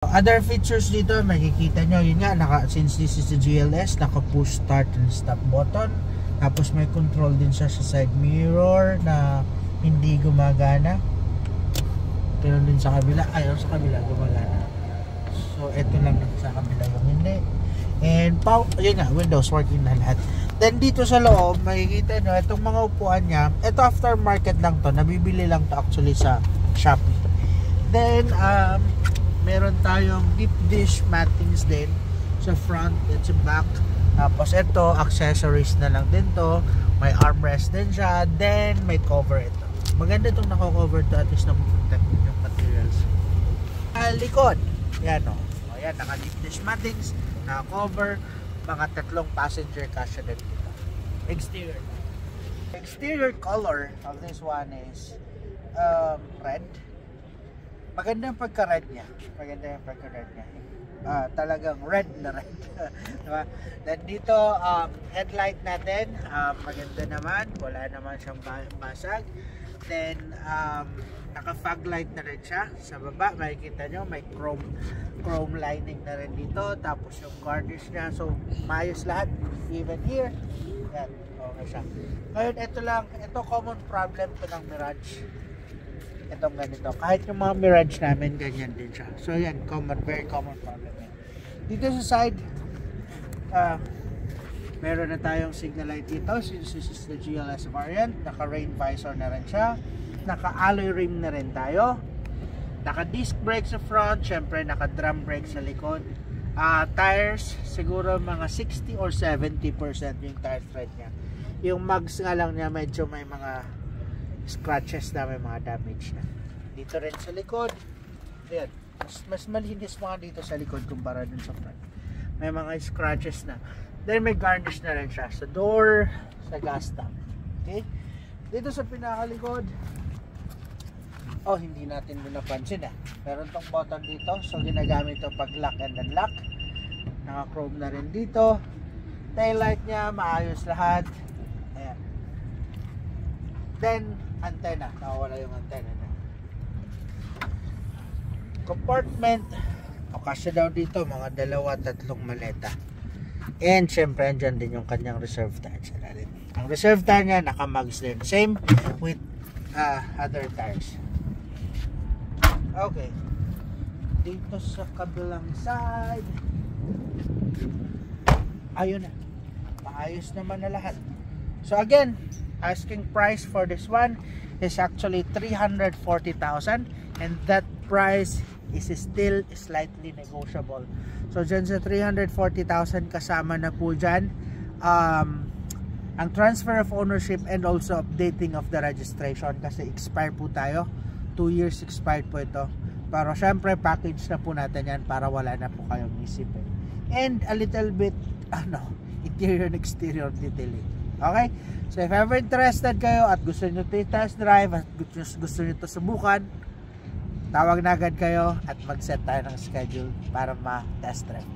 Other features dito, makikita nyo, yun nga, since this is the GLS, naka push start and stop button. Tapos may control din siya sa side mirror na hindi gumagana. Pero din sa kabila, ayaw sa kabila gumagana. So ito lang sa kabila yung hindi. And yun nga, windows working na lahat. Then dito sa loob, makikita nyo, itong mga upuan niya, ito aftermarket lang to, nabibili lang to actually sa Shopee. Then meron tayong deep dish mattings din sa front at sa back. Tapos ito, accessories na lang din to. May armrest din siya. Then may cover ito. Maganda itong nako-cover to, at least na protect yung materials. Likod, yan o. Ayan, naka deep dish mattings, naka-cover. Mga 3 passenger kasya din dito. Exterior color of this one is red. Maganda yung pagka-red niya. Talagang red na red. Diba? Then dito, headlight natin, maganda naman. Wala naman siyang basag. Then, naka-fog light na rin siya. Sa baba, makikita nyo, may chrome lining na rin dito. Tapos yung garnish niya. So, maayos lahat. Even here. Yan, okay siya. Ngayon, ito common problem to ng Mirage. Itong ganito. Kahit yung mga Mirage namin, ganyan din siya. So yan, very common problem yan. Dito sa side, meron na tayong signal light dito. Since this is the GLS variant, naka rain visor na rin siya. Naka alloy rim na rin tayo. Naka disc brake sa front. Syempre, naka drum brake sa likod. Tires, siguro mga 60 or 70% yung tire tread niya. Yung mugs nga lang niya, medyo may mga scratches na, may mga damage na. Dito rin sa likod, ayan, mas malinis mga dito sa likod kumpara dun sa front. May mga scratches na. Then may garnish na rin siya sa door, sa gas tank. Okay? Dito sa pinakalikod, hindi natin napansin meron tong button dito, so ginagamit ito pag lock and unlock. Naka chrome na rin dito. Tail light nya, maayos lahat. Ayan. Then antenna, nawawala yung antenna na. Compartment, kasya daw dito mga 2-3 maleta. And syempre andyan din yung kanyang reserve tires. Ang reserve tire niya naka-mags din, same with other tires. Okay, dito sa kabilang side, ayun na, maayos naman na lahat. So again, asking price for this one is actually 340,000, and that price is still slightly negotiable. So dyan sa 340,000 kasama na po dyan ang transfer of ownership and also updating of the registration, kasi expire po tayo, 2 years expired po ito. Pero syempre package na po natin yan para wala na po kayong isipin. And a little bit interior and exterior detailing. Okay? So if ever interested kayo at gusto nyo ito test drive at gusto nyo ito subukan, tawag na agad kayo at mag-set tayo ng schedule para ma-test drive.